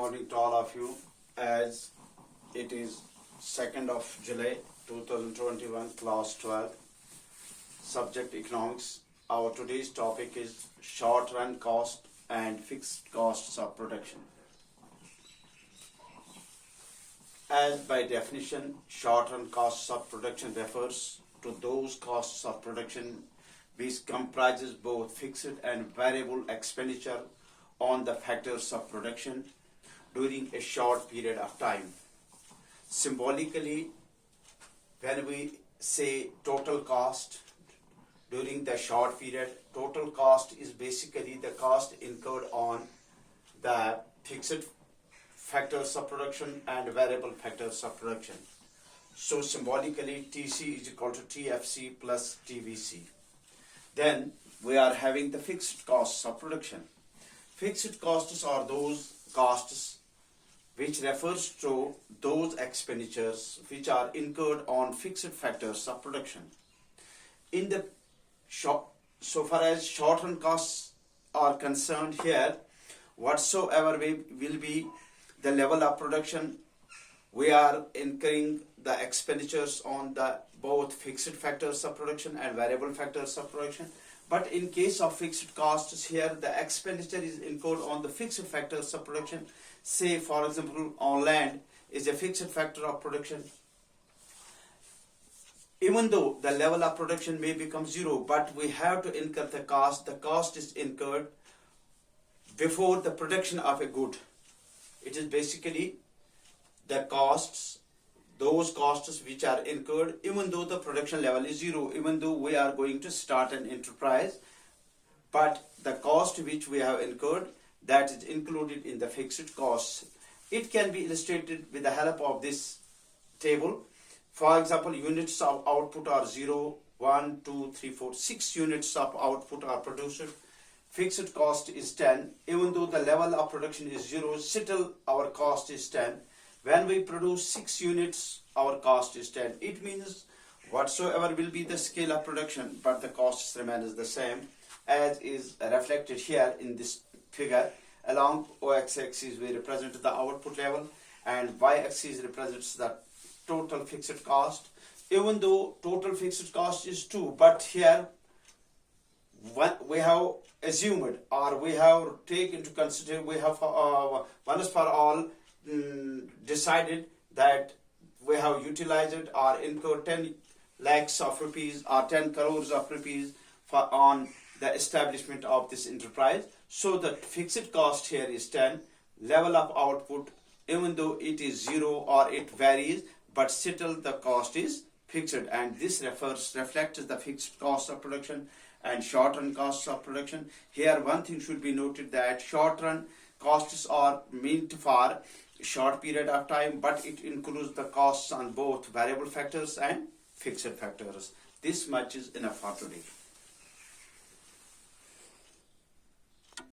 morning to all of you. As it is 2nd of July 2021, class 12, subject economics. Our today's topic is short run cost and fixed costs of production. As by definition, short run costs of production refers to those costs of production which comprises both fixed and variable expenditure on the factors of production during a short period of time. Symbolically, when we say total cost during the short period, total cost is basically the cost incurred on the fixed factors of production and variable factors of production. So symbolically, TC is equal to TFC plus TVC. Then we are having the fixed costs of production. Fixed costs are those costs which refers to those expenditures which are incurred on fixed factors of production. In the so far as short-run costs are concerned here, whatsoever will be the level of production, we are incurring the expenditures on the both fixed factors of production and variable factors of production. But in case of fixed costs, here the expenditure is incurred on the fixed factors of production. Say for example, on land is a fixed factor of production. Even though the level of production may become zero, but we have to incur the cost. The cost is incurred before the production of a good. It is basically the costs, those costs which are incurred even though the production level is zero, even though we are going to start an enterprise, but the cost which we have incurred, that is included in the fixed costs. It can be illustrated with the help of this table. For example, units of output are 0, 1, 2, 3, 4, 6 units of output are produced. Fixed cost is 10. Even though the level of production is 0, still our cost is 10. When we produce 6 units, our cost is 10. It means whatsoever will be the scale of production, but the costs remains the same, as is reflected here in this figure. Along x-axis we represent the output level and y-axis represents the total fixed cost. Even though total fixed cost is 2, but here we have assumed or we have taken into consideration, we have once for all decided that we have utilized or incurred 10 lakhs of rupees or 10 crores of rupees on the establishment of this enterprise. So the fixed cost here is 10. Level of output, even though it is 0 or it varies, but still the cost is fixed, and this reflects the fixed cost of production and short-run costs of production. Here one thing should be noted, that short-run costs are meant for short period of time, but it includes the costs on both variable factors and fixed factors. This much is enough for today.